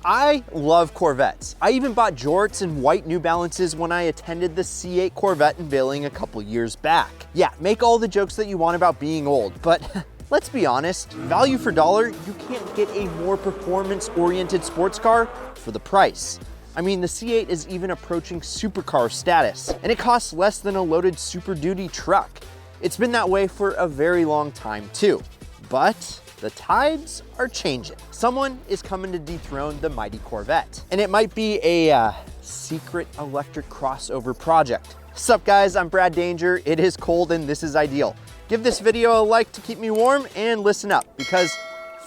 I love Corvettes. I even bought jorts and white New Balances when I attended the C8 Corvette unveiling a couple years back. Yeah, make all the jokes that you want about being old, but let's be honest, value for dollar, you can't get a more performance-oriented sports car for the price. I mean, the C8 is even approaching supercar status, and it costs less than a loaded Super Duty truck. It's been that way for a very long time too, but the tides are changing. Someone is coming to dethrone the mighty Corvette, and it might be a secret electric crossover project. Sup guys, I'm Brad Danger. It is cold and this is ideal. Give this video a like to keep me warm and listen up, because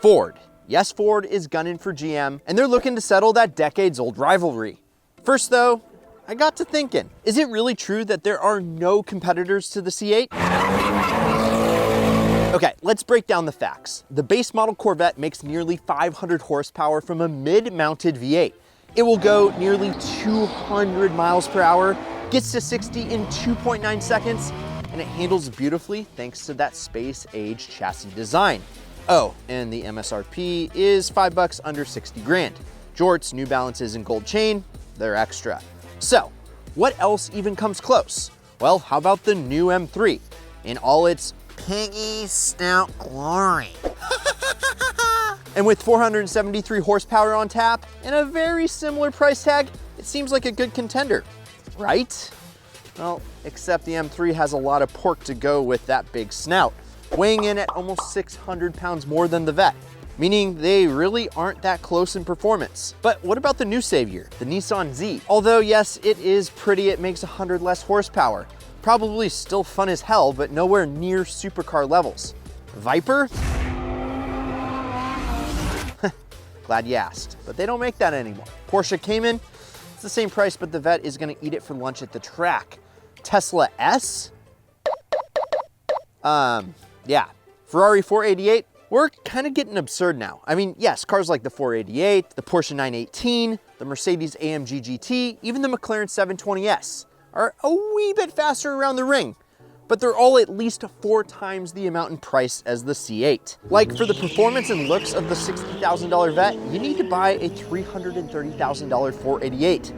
Ford, yes, Ford is gunning for GM, and they're looking to settle that decades-old rivalry. First though, I got to thinking, is it really true that there are no competitors to the C8? Okay, let's break down the facts. The base model Corvette makes nearly 500 horsepower from a mid-mounted V8. It will go nearly 200 miles per hour, gets to 60 in 2.9 seconds, and it handles beautifully thanks to that space-age chassis design. Oh, and the MSRP is $5 under 60 grand. Jorts, New Balances, and gold chain, they're extra. So, what else even comes close? Well, how about the new M3 in all its piggy snout glory? And with 473 horsepower on tap and a very similar price tag, it seems like a good contender, right? Well, except the M3 has a lot of pork to go with that big snout, weighing in at almost 600 pounds more than the Vette, meaning they really aren't that close in performance. But what about the new savior, the Nissan Z? Although yes, it is pretty, it makes 100 less horsepower. Probably still fun as hell, but nowhere near supercar levels. Viper? Glad you asked, but they don't make that anymore. Porsche Cayman, it's the same price, but the Vette is gonna eat it for lunch at the track. Tesla S? Yeah. Ferrari 488, we're kind of getting absurd now. I mean, yes, cars like the 488, the Porsche 918, the Mercedes AMG GT, even the McLaren 720S are a wee bit faster around the ring, but they're all at least 4 times the amount in price as the C8. Like, for the performance and looks of the $60,000 Vette, you need to buy a $330,000 488.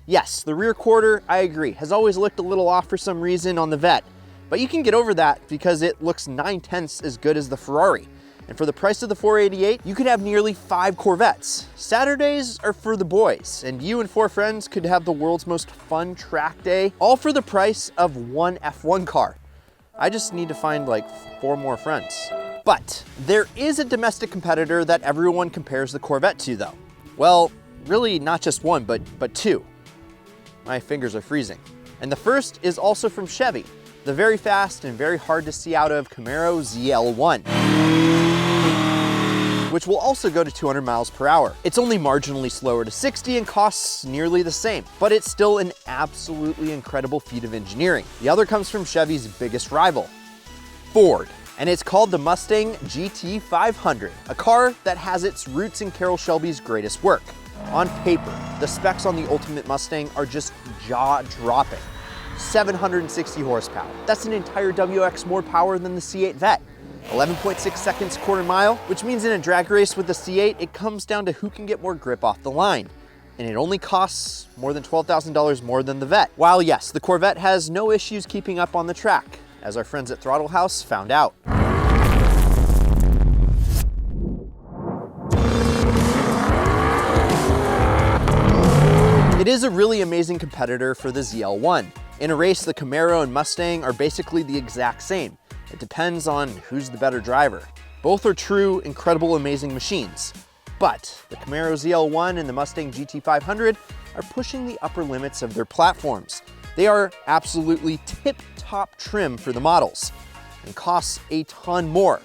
Yes, the rear quarter, I agree, has always looked a little off for some reason on the Vette, but you can get over that because it looks 9/10 as good as the Ferrari. And for the price of the 488, you could have nearly 5 Corvettes. Saturdays are for the boys, and you and 4 friends could have the world's most fun track day, all for the price of 1 F1 car. I just need to find like 4 more friends. But there is a domestic competitor that everyone compares the Corvette to though. Well, really not just one, but 2. My fingers are freezing. And the first is also from Chevy, the very fast and very hard to see out of Camaro ZL1, which will also go to 200 miles per hour. It's only marginally slower to 60 and costs nearly the same, but it's still an absolutely incredible feat of engineering. The other comes from Chevy's biggest rival, Ford, and it's called the Mustang GT500, a car that has its roots in Carroll Shelby's greatest work. On paper, the specs on the Ultimate Mustang are just jaw-dropping. 760 horsepower. That's an entire WX more power than the C8 Vette. 11.6 seconds quarter mile, which means in a drag race with the C8, it comes down to who can get more grip off the line. And it only costs more than $12,000 more than the Vette. While yes, the Corvette has no issues keeping up on the track, as our friends at Throttle House found out. It is a really amazing competitor for the ZL1. In a race, the Camaro and Mustang are basically the exact same. It depends on who's the better driver. Both are true, incredible, amazing machines. But the Camaro ZL1 and the Mustang GT500 are pushing the upper limits of their platforms. They are absolutely tip-top trim for the models and costs a ton more.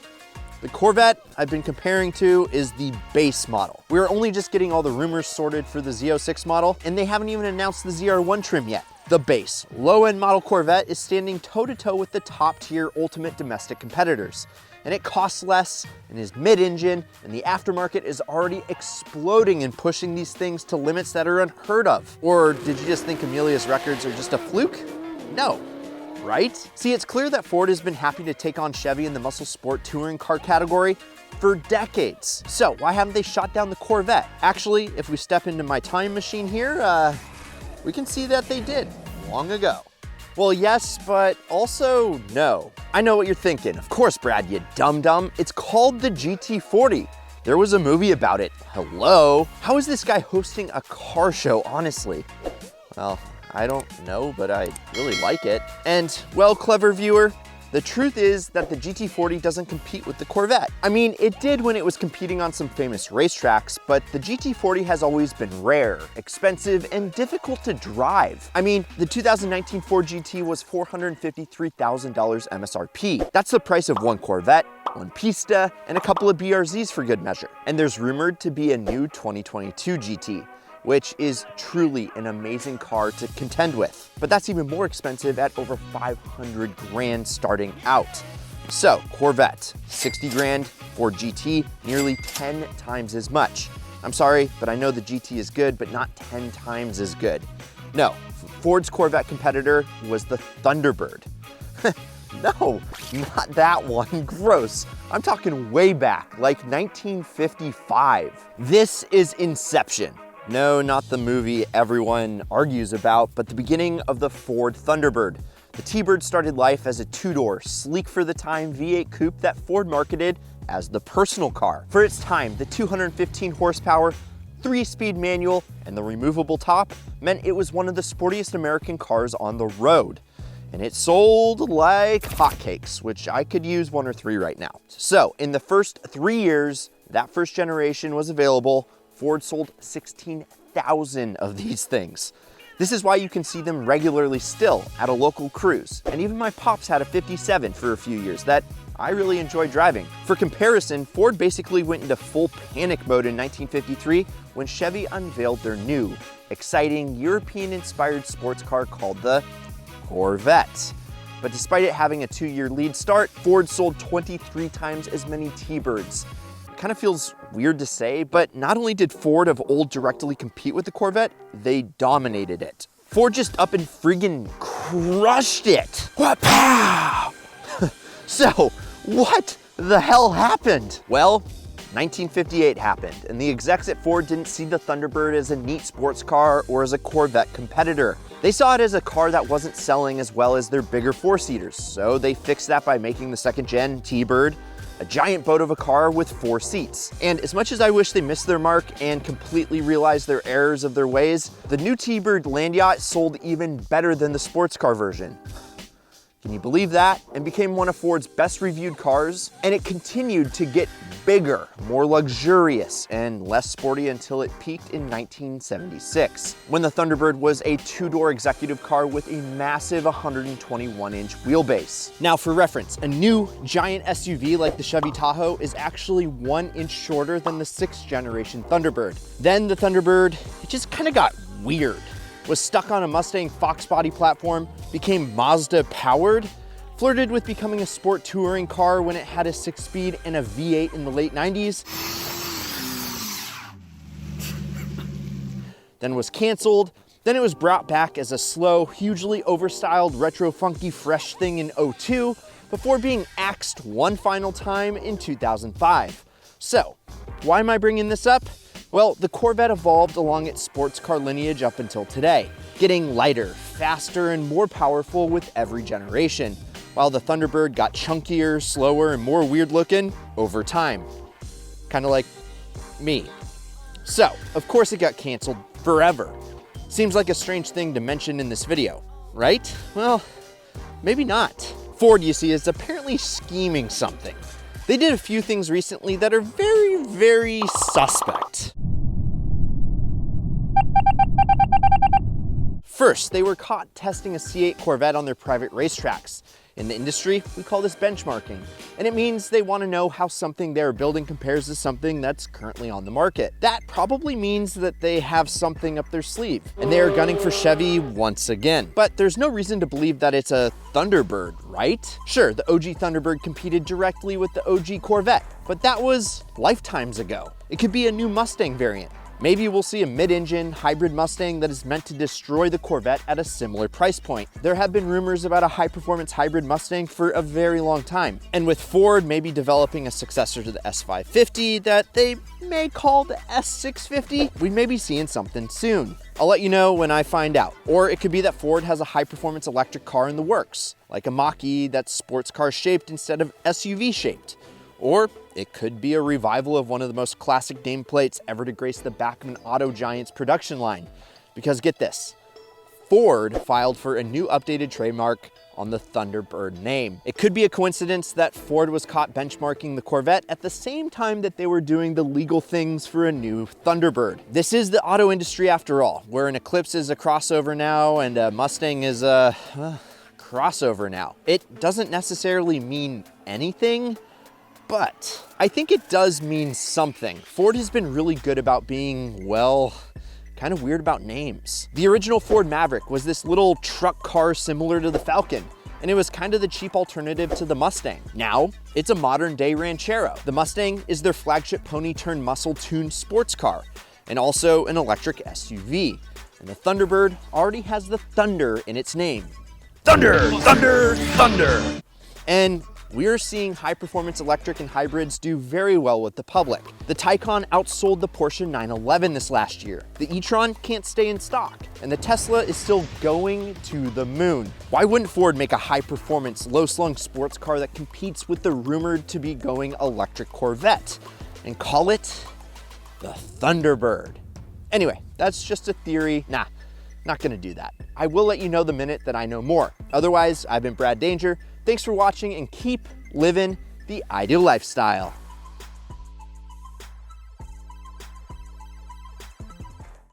The Corvette I've been comparing to is the base model. We're only just getting all the rumors sorted for the Z06 model, and they haven't even announced the ZR1 trim yet. The base, low-end model Corvette is standing toe-to-toe with the top-tier ultimate domestic competitors, and it costs less and is mid-engine, and the aftermarket is already exploding and pushing these things to limits that are unheard of. Or did you just think Amelia's records are just a fluke? No, right? See, it's clear that Ford has been happy to take on Chevy in the muscle sport touring car category for decades. So why haven't they shot down the Corvette? Actually, if we step into my time machine here, we can see that they did long ago. Well, yes, but also no. I know what you're thinking. Of course, Brad, you dum-dum. It's called the GT40. There was a movie about it. Hello? How is this guy hosting a car show, honestly? Well, I don't know, but I really like it. And, well, clever viewer, the truth is that the GT40 doesn't compete with the Corvette. I mean, it did when it was competing on some famous racetracks, but the GT40 has always been rare, expensive, and difficult to drive. I mean, the 2019 Ford GT was $453,000 MSRP. That's the price of one Corvette, one Pista, and a couple of BRZs for good measure. And there's rumored to be a new 2022 GT, which is truly an amazing car to contend with. But that's even more expensive at over 500 grand starting out. So Corvette, 60 grand, Ford GT, nearly 10 times as much. I'm sorry, but I know the GT is good, but not 10 times as good. No, Ford's Corvette competitor was the Thunderbird. No, not that one, gross. I'm talking way back, like 1955. This is Inception. No, not the movie everyone argues about, but the beginning of the Ford Thunderbird. The T-Bird started life as a two-door, sleek for the time V8 coupe that Ford marketed as the personal car. For its time, the 215 horsepower, 3-speed manual, and the removable top meant it was one of the sportiest American cars on the road. And it sold like hotcakes, which I could use 1 or 3 right now. So in the first 3 years that first generation was available, Ford sold 16,000 of these things. This is why you can see them regularly still at a local cruise. And even my pops had a 57 for a few years that I really enjoyed driving. For comparison, Ford basically went into full panic mode in 1953 when Chevy unveiled their new, exciting European-inspired sports car called the Corvette. But despite it having a 2-year lead start, Ford sold 23 times as many T-Birds. Kind of feels weird to say, but not only did Ford of old directly compete with the Corvette, they dominated it. Ford just up and friggin' crushed it. Pow! So, what the hell happened? Well, 1958 happened, and the execs at Ford didn't see the Thunderbird as a neat sports car or as a Corvette competitor. They saw it as a car that wasn't selling as well as their bigger 4-seaters, so they fixed that by making the second-gen T-Bird a giant boat of a car with 4 seats. And as much as I wish they missed their mark and completely realized their errors of their ways, the new T-Bird land yacht sold even better than the sports car version. Can you believe that? And became one of Ford's best reviewed cars, and it continued to get bigger, more luxurious, and less sporty until it peaked in 1976, when the Thunderbird was a 2-door executive car with a massive 121-inch wheelbase. Now for reference, a new giant SUV like the Chevy Tahoe is actually 1 inch shorter than the 6th generation Thunderbird. Then the Thunderbird, it just kind of got weird. Was stuck on a Mustang Fox body platform, became Mazda powered, flirted with becoming a sport touring car when it had a 6-speed and a V8 in the late 90s, then was canceled, then it was brought back as a slow, hugely overstyled, retro funky fresh thing in '02, before being axed one final time in 2005. So, why am I bringing this up? Well, the Corvette evolved along its sports car lineage up until today, getting lighter, faster, and more powerful with every generation, while the Thunderbird got chunkier, slower, and more weird looking over time. Kind of like me. So, of course it got canceled forever. Seems like a strange thing to mention in this video, right? Well, maybe not. Ford, you see, is apparently scheming something. They did a few things recently that are very, very suspect. First, they were caught testing a C8 Corvette on their private racetracks. In the industry, we call this benchmarking, and it means they want to know how something they're building compares to something that's currently on the market. That probably means that they have something up their sleeve, and they are gunning for Chevy once again. But there's no reason to believe that it's a Thunderbird, right? Sure, the OG Thunderbird competed directly with the OG Corvette, but that was lifetimes ago. It could be a new Mustang variant, Maybe we'll see a mid-engine hybrid Mustang that is meant to destroy the Corvette at a similar price point. There have been rumors about a high-performance hybrid Mustang for a very long time. And with Ford maybe developing a successor to the S550 that they may call the S650, we may be seeing something soon. I'll let you know when I find out. Or it could be that Ford has a high-performance electric car in the works, like a Mach-E that's sports car shaped instead of SUV shaped. Or it could be a revival of one of the most classic nameplates ever to grace the back of an auto giant's production line. Because get this, Ford filed for a new updated trademark on the Thunderbird name. It could be a coincidence that Ford was caught benchmarking the Corvette at the same time that they were doing the legal things for a new Thunderbird. This is the auto industry after all, where an Eclipse is a crossover now and a Mustang is a crossover now. It doesn't necessarily mean anything, but I think it does mean something. Ford has been really good about being, well, kind of weird about names. The original Ford Maverick was this little truck car similar to the Falcon, and it was kind of the cheap alternative to the Mustang. Now, it's a modern day Ranchero. The Mustang is their flagship pony-turned-muscle-tuned sports car, and also an electric SUV. And the Thunderbird already has the thunder in its name. Thunder, thunder, thunder! And we're seeing high-performance electric and hybrids do very well with the public. The Taycan outsold the Porsche 911 this last year. The e-tron can't stay in stock, and the Tesla is still going to the moon. Why wouldn't Ford make a high-performance, low-slung sports car that competes with the rumored to be going electric Corvette and call it the Thunderbird? Anyway, that's just a theory. Nah, not gonna do that. I will let you know the minute that I know more. Otherwise, I've been Brad Danger. Thanks for watching and keep living the ideal lifestyle.